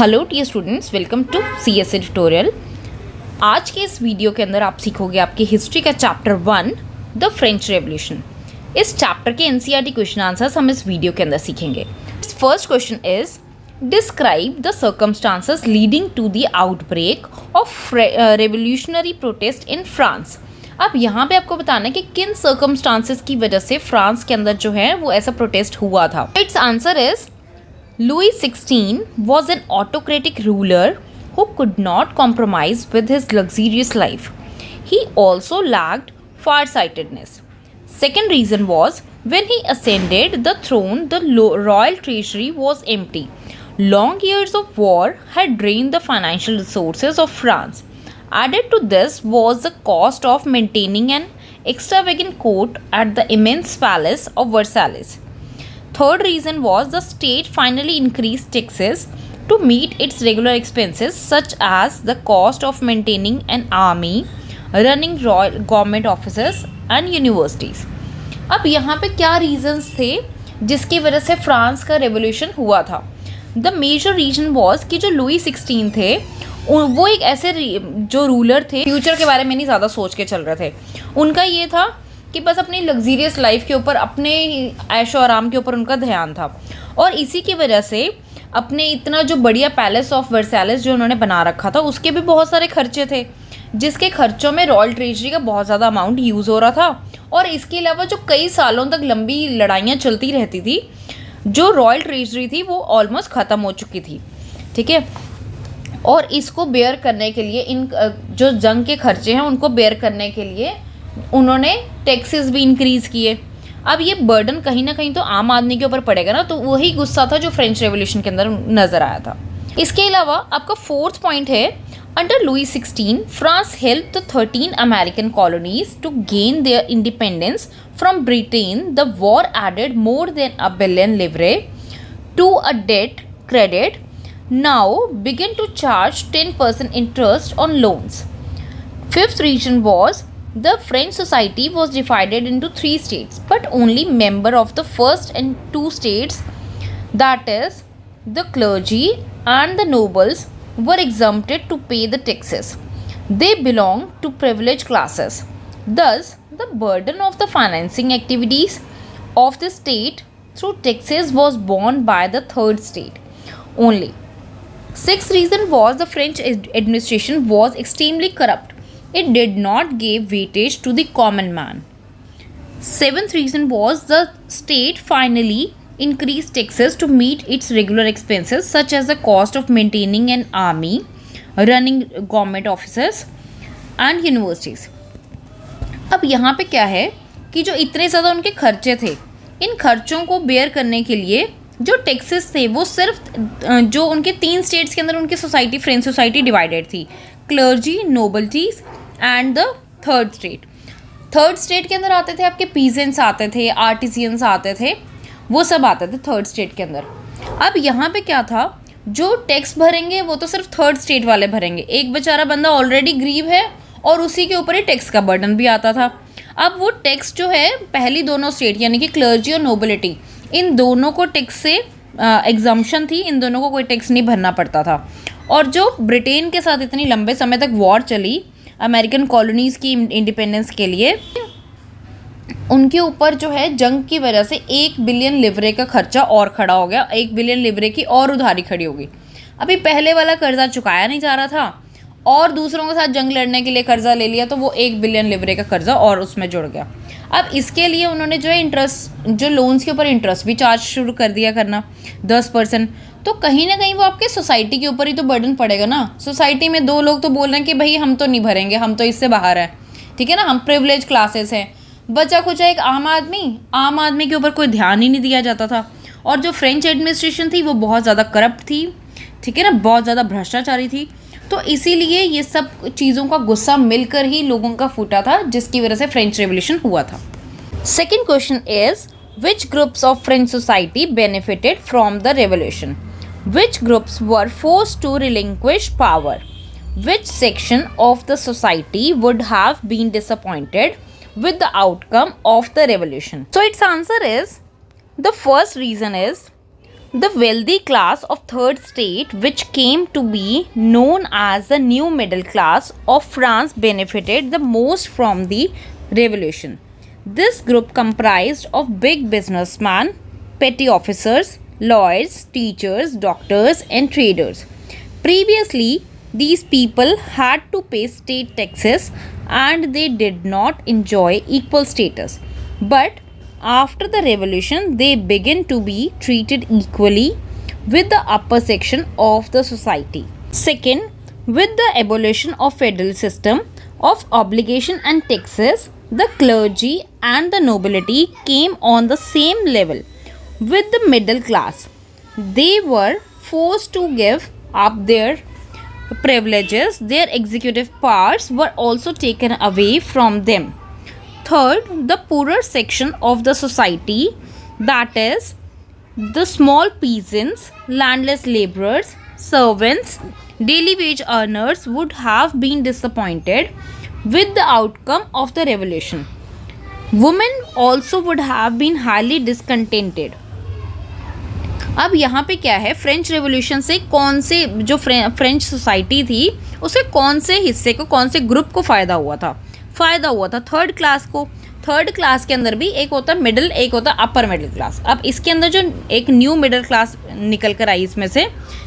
Hello dear students, welcome to CSA tutorial. आज के इस वीडियो के अंदर आप सीखोगे आपकी हिस्ट्री का चैप्टर 1 द फ्रेंच रेवोल्यूशन। इस चैप्टर के एनसीईआरटी क्वेश्चन आंसर्स हम इस वीडियो के अंदर सीखेंगे। First question is describe the circumstances leading to the outbreak of revolutionary protest in France. अब यहाँ पे आपको बताना है कि किन सर्कमस्टांसेस की वजह से फ्रांस के अंदर जो है वो ऐसा प्रोटेस्ट हुआ था। It's answer is Louis XVI was an autocratic ruler who could not compromise with his luxurious life. He also lacked farsightedness. Second reason was when he ascended the throne, the royal treasury was empty. Long years of war had drained the financial resources of France. Added to this was the cost of maintaining an extravagant court at the immense palace of Versailles. Third reason was the state finally increased taxes to meet its regular expenses, such as the cost of maintaining an army, running royal government offices and universities. अब यहाँ पे क्या reasons थे जिसकी वजह से France का revolution हुआ था? द मेजर रीजन वॉज कि जो लुई 16 थे वो एक ऐसे जो रूलर थे, फ्यूचर के बारे में नहीं ज़्यादा सोच के चल रहे थे। उनका ये था कि बस अपनी लग्जीरियस लाइफ के ऊपर, अपने ऐशो आराम के ऊपर उनका ध्यान था, और इसी की वजह से अपने इतना जो बढ़िया पैलेस ऑफ वर्सैलेस जो उन्होंने बना रखा था उसके भी बहुत सारे खर्चे थे, जिसके खर्चों में रॉयल ट्रेजरी का बहुत ज़्यादा अमाउंट यूज़ हो रहा था। और इसके अलावा जो कई सालों तक लंबी लड़ाइयाँ चलती रहती थी, जो रॉयल ट्रेजरी थी वो ऑलमोस्ट ख़त्म हो चुकी थी। ठीक है, और इसको बेयर करने के लिए, इन जो जंग के खर्चे हैं उनको बेयर करने के लिए उन्होंने टैक्सेस भी इंक्रीज़ किए। अब ये बर्डन कहीं ना कहीं तो आम आदमी के ऊपर पड़ेगा ना, तो वही गुस्सा था जो फ्रेंच रेवोल्यूशन के अंदर नज़र आया था। इसके अलावा आपका फोर्थ पॉइंट है, under Louis 16 France help the 13 American colonies to gain their independence from Britain. The war added more than $1 billion livre to a debt credit now begin to charge 10% interest on loans. Fifth reason was the French society was divided into 3 states, but only member of the first and 2 states, that is the clergy and the nobles, were exempted to pay the taxes. They belonged to privileged classes. Thus, the burden of the financing activities of the state through taxes was borne by the third state only. Sixth reason was the French administration was extremely corrupt. It did not give weightage to the common man. Seventh reason was the state finally increased taxes to meet its regular expenses, such as the cost of maintaining an army, running government offices and universities. अब यहाँ पे क्या है कि जो इतने ज़्यादा उनके खर्चे थे, इन खर्चों को बेयर करने के लिए जो टैक्सेस थे वो सिर्फ जो उनके 3 स्टेट्स के अंदर उनकी सोसाइटी, फ्रेंच सोसाइटी डिवाइडेड थी, clergy, nobilities and the third state. Third state के अंदर आते थे आपके पीजेंट्स आते थे, आर्टिसियंस आते थे, वो सब आते थे थर्ड स्टेट के अंदर। अब यहाँ पे क्या था, जो टैक्स भरेंगे वो तो सिर्फ थर्ड स्टेट वाले भरेंगे। एक बेचारा बंदा ऑलरेडी गरीब है और उसी के ऊपर ही टैक्स का बर्डन भी आता था। अब वो टैक्स जो है पहली दोनों स्टेट यानी कि क्लर्जी और नोबिलिटी, इन दोनों को टैक्स से एग्जम्पशन थी, इन दोनों को कोई टैक्स नहीं भरना पड़ता था। और जो ब्रिटेन के साथ इतनी लंबे समय तक वॉर चली अमेरिकन कॉलोनीज़ की इंडिपेंडेंस के लिए, उनके ऊपर जो है जंग की वजह से $1 बिलियन लिवरे का खर्चा और खड़ा हो गया, $1 बिलियन लिवरे की और उधारी खड़ी हो गई। अभी पहले वाला कर्जा चुकाया नहीं जा रहा था और दूसरों के साथ जंग लड़ने के लिए कर्जा ले लिया, तो वो $1 बिलियन लिवरे का कर्जा और उसमें जुड़ गया। अब इसके लिए उन्होंने जो है इंटरेस्ट, जो लोन्स के ऊपर इंटरेस्ट भी चार्ज शुरू कर दिया करना 10%। तो कहीं ना कहीं वो आपके सोसाइटी के ऊपर ही तो बर्डन पड़ेगा ना। सोसाइटी में 2 लोग तो बोल रहे हैं कि भाई हम तो नहीं भरेंगे, हम तो इससे बाहर हैं, ठीक है ना, हम प्रिविलेज क्लासेस हैं। बचा खुचा एक आम आदमी के ऊपर कोई ध्यान ही नहीं दिया जाता था। और जो फ्रेंच एडमिनिस्ट्रेशन थी वो बहुत ज़्यादा करप्ट थी, ठीक है ना, बहुत ज़्यादा भ्रष्टाचारी थी। तो इसीलिए ये सब चीज़ों का गुस्सा मिलकर ही लोगों का फूटा था, जिसकी वजह से फ्रेंच रेवोल्यूशन हुआ था। Second question is which groups of French society benefited from the revolution? Which groups were forced to relinquish power? Which section of the society would have been disappointed with the outcome of the revolution? So its answer is, the first reason is The wealthy class of third state, which came to be known as the new middle class of France, benefited the most from the revolution. This group comprised of big businessmen, petty officers, lawyers, teachers, doctors, and traders. Previously, these people had to pay state taxes and they did not enjoy equal status. But after the revolution, they began to be treated equally with the upper section of the society. Second, with the abolition of federal system of obligation and taxes, the clergy and the nobility came on the same level with the middle class. They were forced to give up their privileges. Their executive powers were also taken away from them. Third, the poorer section of the society, that is, the small peasants, landless laborers, servants, daily wage earners, would have been disappointed with the outcome of the revolution. Women also would have been highly discontented. अब यहाँ पे क्या है, French revolution से कौन से जो French society थी उसे कौन से हिस्से को, कौन से ग्रुप को फ़ायदा हुआ था? फ़ायदा हुआ था थर्ड क्लास को. थर्ड क्लास के अंदर भी एक होता मिडिल, एक होता अपर मिडिल क्लास. अब इसके अंदर जो एक न्यू मिडिल क्लास निकल कर आई इसमें से,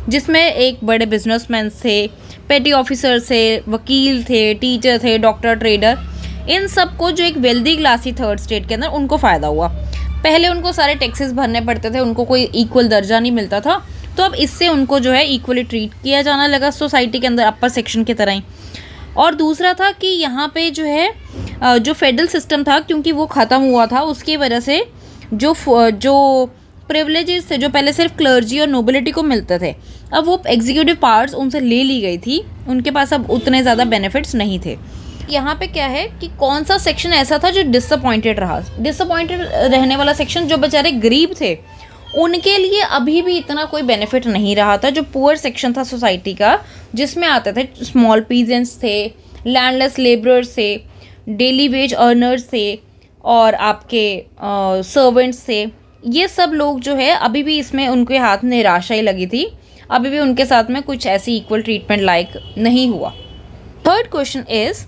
जिसमें एक बड़े बिजनेसमैन थे, पेटी ऑफिसर्स थे, वकील थे, टीचर थे, डॉक्टर, ट्रेडर, इन सबको जो एक वेल्दी क्लास थी थर्ड स्टेट के अंदर, उनको फ़ायदा हुआ. पहले उनको सारे टैक्सेस भरने पड़ते थे, उनको कोई इक्वल दर्जा नहीं मिलता था, तो अब इससे उनको जो है इक्वली ट्रीट किया जाना लगा सोसाइटी के अंदर अपर सेक्शन की तरह ही. और दूसरा था कि यहाँ पे जो है जो फेडरल सिस्टम था, क्योंकि वो ख़त्म हुआ था, उसकी वजह से जो प्रिविलेजेस थे जो पहले सिर्फ क्लर्जी और नोबिलिटी को मिलते थे, अब वो एग्जीक्यूटिव पावर्स उनसे ले ली गई थी, उनके पास अब उतने ज़्यादा बेनिफिट्स नहीं थे. यहाँ पे क्या है कि कौन सा सेक्शन ऐसा था जो डिसअपॉइंटेड रहा. डिसअपॉइंटेड रहने वाला सेक्शन जो बेचारे गरीब थे, उनके लिए अभी भी इतना कोई बेनिफिट नहीं रहा था. जो पुअर सेक्शन था सोसाइटी का, जिसमें आते थे स्मॉल पीजेंट्स थे, लैंडलेस लेबरर्स थे, डेली वेज अर्नर्स थे, और आपके सर्वेंट्स थे, ये सब लोग जो है अभी भी इसमें उनके हाथ निराशा ही लगी थी. अभी भी उनके साथ में कुछ ऐसी इक्वल ट्रीटमेंट लायक नहीं हुआ. Third question is,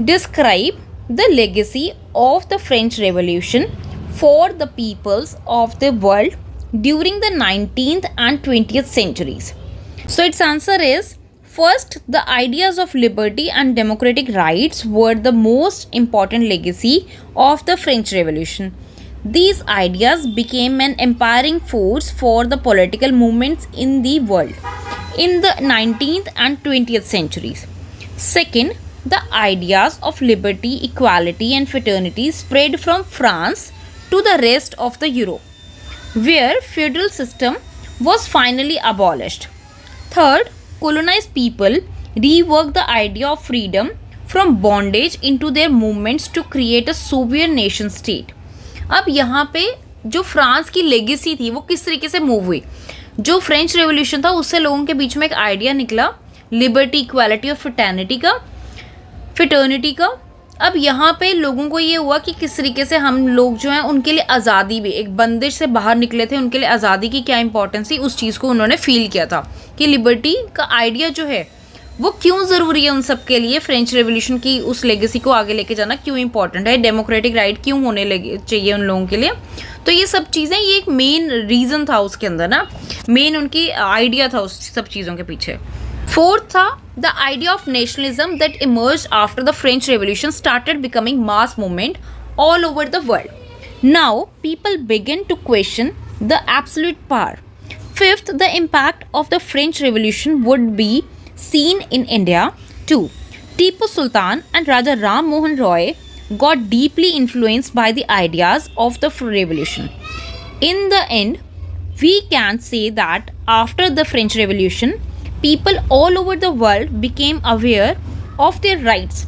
describe the legacy of the French revolution for the peoples of the world during the 19th and 20th centuries. So its answer is, first, the ideas of liberty and democratic rights were the most important legacy of the French Revolution. These ideas became an empowering force for the political movements in the world in the 19th and 20th centuries. Second, the ideas of liberty, equality and fraternity spread from France to the rest of the Europe, where feudal system was finally abolished. Third, colonized people reworked the idea of freedom from bondage into their movements to create a sovereign nation state. अब यहाँ पे जो France की legacy थी वो किस तरीके से मूव हुई. जो फ्रेंच रेवोल्यूशन था उससे लोगों के बीच में एक आइडिया निकला लिबर्टी, इक्वालिटी और फिटर्निटी का. अब यहाँ पे लोगों को ये हुआ कि किस तरीके से हम लोग जो हैं उनके लिए आज़ादी भी, एक बंदिश से बाहर निकले थे, उनके लिए आज़ादी की क्या इंपॉर्टेंस थी, उस चीज़ को उन्होंने फील किया था कि लिबर्टी का आइडिया जो है वो क्यों ज़रूरी है उन सब के लिए. फ्रेंच रेवोल्यूशन की उस लेगेसी को आगे लेके जाना क्यों इंपॉर्टेंट है, डेमोक्रेटिक राइट क्यों होने लगे चाहिए उन लोगों के लिए. तो ये सब चीज़ें, ये एक मेन रीज़न था उसके अंदर ना, मेन उनकी आइडिया था उस सब चीज़ों के पीछे. Fourth था the idea of nationalism that emerged after the French Revolution started becoming mass movement all over the world. Now people began to question the absolute power. Fifth, the impact of the French Revolution would be seen in India too. Tipu Sultan and Raja Ram Mohan Roy got deeply influenced by the ideas of the revolution. In the end, we can say that after the French Revolution, people all over the world became aware of their rights.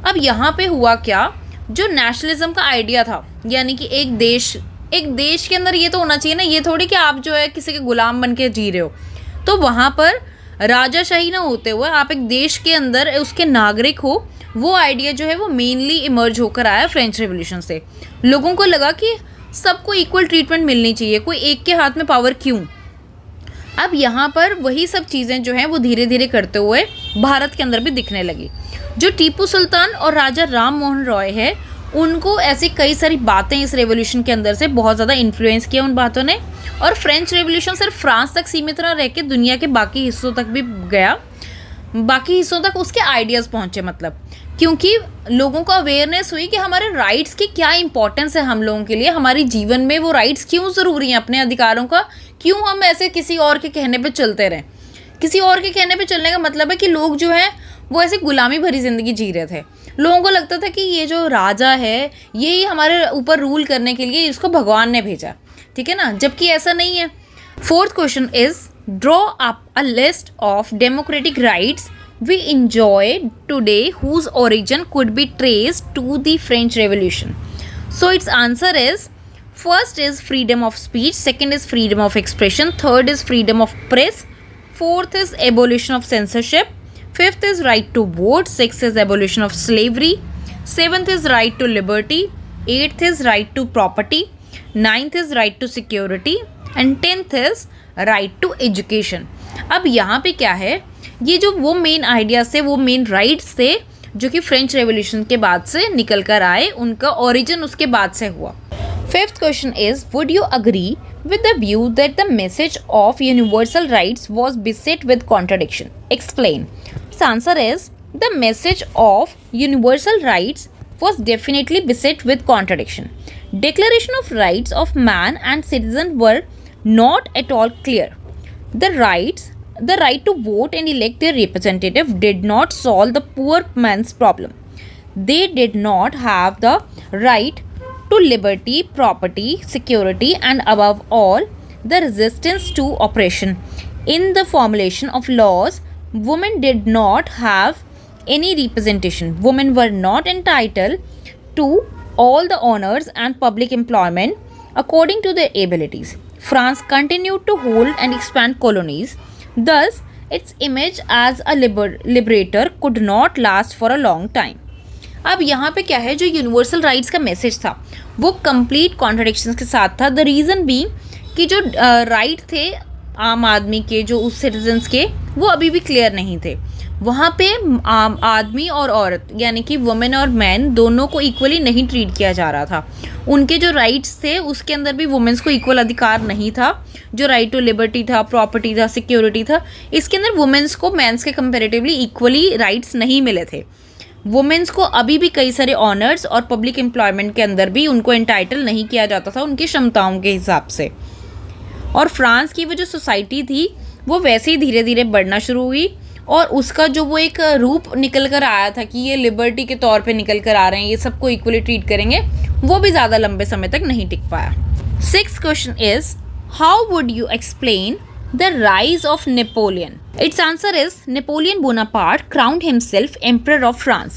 अब यहाँ पे हुआ क्या, जो nationalism का idea था, यानी कि एक देश के अंदर ये तो होना चाहिए ना, ये थोड़ी कि आप जो है किसी के गुलाम बन के जी रहे हो. तो वहाँ पर राजाशाही ना होते हुए आप एक देश के अंदर उसके नागरिक हो, वो आइडिया जो है वो मेनली इमर्ज होकर आया फ्रेंच रेवोल्यूशन से. लोगों को लगा कि सबको इक्वल ट्रीटमेंट मिलनी चाहिए, कोई एक के हाथ में पावर क्यों, अब यहाँ पर वही सब चीज़ें जो हैं वो धीरे धीरे करते हुए भारत के अंदर भी दिखने लगी। जो टीपू सुल्तान और राजा राम मोहन रॉय है, उनको ऐसी कई सारी बातें इस रेवोल्यूशन के अंदर से बहुत ज़्यादा इन्फ्लुएंस किया उन बातों ने, और फ्रेंच रेवोल्यूशन सिर्फ फ्रांस तक सीमित ना रह के दुनिया के बाकी हिस्सों तक भी गया, बाकी हिस्सों तक उसके आइडियाज़ पहुँचे, मतलब क्योंकि लोगों को अवेयरनेस हुई कि हमारे राइट्स की क्या इंपॉर्टेंस है हम लोगों के लिए, हमारी जीवन में वो राइट्स क्यों ज़रूरी हैं, अपने अधिकारों का क्यों हम ऐसे किसी और के कहने पे चलते रहें। किसी और के कहने पे चलने का मतलब है कि लोग जो हैं वो ऐसे गुलामी भरी ज़िंदगी जी रहे थे। लोगों को लगता था कि ये जो राजा है ये ही हमारे ऊपर रूल करने के लिए इसको भगवान ने भेजा, ठीक है ना, जबकि ऐसा नहीं है। Fourth question is draw up a list of democratic rights we enjoy today whose origin could be traced to the French Revolution. So its answer is, first is freedom of speech, second is freedom of expression, third is freedom of press, fourth is abolition of censorship, fifth is right to vote, sixth is abolition of slavery, seventh is right to liberty, eighth is right to property, ninth is right to security and tenth is right to education. अब यहाँ पे क्या है, ये जो वो main ideas थे, वो मेन राइट्स थे जो कि फ्रेंच रेवोल्यूशन के बाद से निकल कर आए, उनका ओरिजिन उसके बाद से हुआ। Fifth question is, would you agree with the view that the message of universal rights was beset with contradiction? Explain. Its answer is, the message of universal rights was definitely beset with contradiction. Declaration of rights of man and citizen were not at all clear. The right to vote and elect their representative did not solve the poor man's problem. They did not have the right to liberty, property, security, and above all, the resistance to oppression. In the formulation of laws, women did not have any representation. Women were not entitled to all the honors and public employment according to their abilities. France continued to hold and expand colonies. Thus, its image as a liberator could not last for a long time. अब यहाँ पे क्या है, जो universal rights का message था वो complete contradictions के साथ था। द रीज़न बी कि जो राइट थे आम आदमी के, जो उस सिटीजन्स के, वो अभी भी क्लियर नहीं थे। वहाँ पे आम आदमी और औरत यानी कि वुमेन और मैन दोनों को इक्वली नहीं ट्रीट किया जा रहा था। उनके जो राइट्स थे उसके अंदर भी वुमेन्स को इक्वल अधिकार नहीं था। जो राइट टू लिबर्टी था, प्रॉपर्टी था, सिक्योरिटी था, इसके अंदर वुमेन्स को मैंस के कंपेरेटिवली इक्वली राइट्स नहीं मिले थे। वुमेन्स को अभी भी कई सारे ऑनर्स और पब्लिक एम्प्लॉयमेंट के अंदर भी उनको एंटाइटल नहीं किया जाता था उनकी क्षमताओं के हिसाब से। और फ्रांस की वो जो सोसाइटी थी वो वैसे ही धीरे धीरे बढ़ना शुरू हुई और उसका जो वो एक रूप निकल कर आया था कि ये लिबर्टी के तौर पे निकल कर आ रहे हैं, ये सबको इक्वली ट्रीट करेंगे, वो भी ज़्यादा लंबे समय तक नहीं टिक पाया। Sixth question is, how would you explain the rise of Napoleon? Its answer is, Napoleon Bonaparte crowned himself Emperor of France.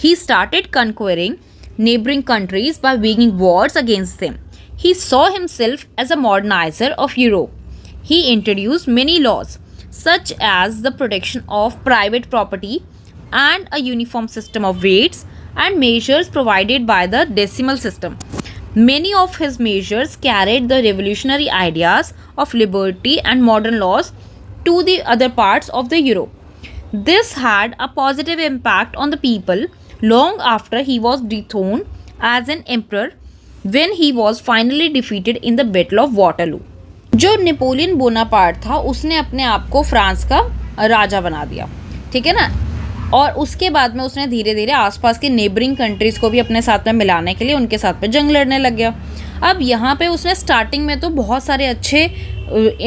He started conquering neighboring countries by waging wars against them. He saw himself as a modernizer of Europe. He introduced many laws, such as the protection of private property and a uniform system of weights and measures provided by the decimal system. Many of his measures carried the revolutionary ideas of liberty and modern laws to the other parts of the Europe. This had a positive impact on the people long after he was dethroned as an emperor when he was finally defeated in the Battle of Waterloo. जो Napoleon Bonaparte था उसने अपने आप को France का राजा बना दिया, ठीक है ना, और उसके बाद में उसने धीरे धीरे आसपास के नेबरिंग कंट्रीज़ को भी अपने साथ में मिलाने के लिए उनके साथ में जंग लड़ने लग गया। अब यहाँ पे उसने स्टार्टिंग में तो बहुत सारे अच्छे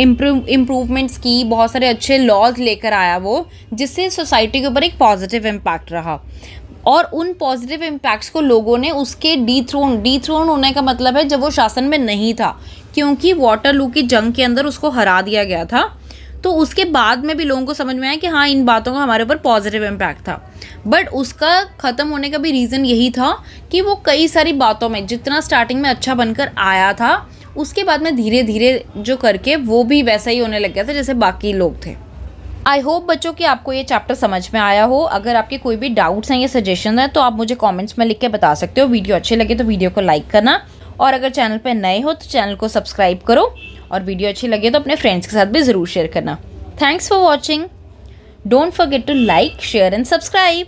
इम्प्रूवमेंट्स की, बहुत सारे अच्छे लॉज लेकर आया वो, जिससे सोसाइटी के ऊपर एक पॉजिटिव इम्पैक्ट रहा और उन पॉजिटिव इम्पैक्ट्स को लोगों ने उसके डीथ्रोन होने का मतलब है जब वो शासन में नहीं था, क्योंकि वाटरलू की जंग के अंदर उसको हरा दिया गया था। तो उसके बाद में भी लोगों को समझ में आया कि हाँ, इन बातों का हमारे ऊपर पॉजिटिव इम्पैक्ट था। बट उसका ख़त्म होने का भी रीज़न यही था कि वो कई सारी बातों में जितना स्टार्टिंग में अच्छा बनकर आया था, उसके बाद में धीरे धीरे जो करके वो भी वैसा ही होने लग गया था जैसे बाकी लोग थे। आई होप बच्चों कि आपको ये चैप्टर समझ में आया हो। अगर आपके कोई भी डाउट्स हैं या सजेशन है तो आप मुझे कमेंट्स में लिख के बता सकते हो। वीडियो अच्छे लगे तो वीडियो को लाइक करना, और अगर चैनल पर नए हो तो चैनल को सब्सक्राइब करो और वीडियो अच्छी लगे तो अपने फ्रेंड्स के साथ भी ज़रूर शेयर करना। Thanks for watching. Don't forget to like, share and subscribe.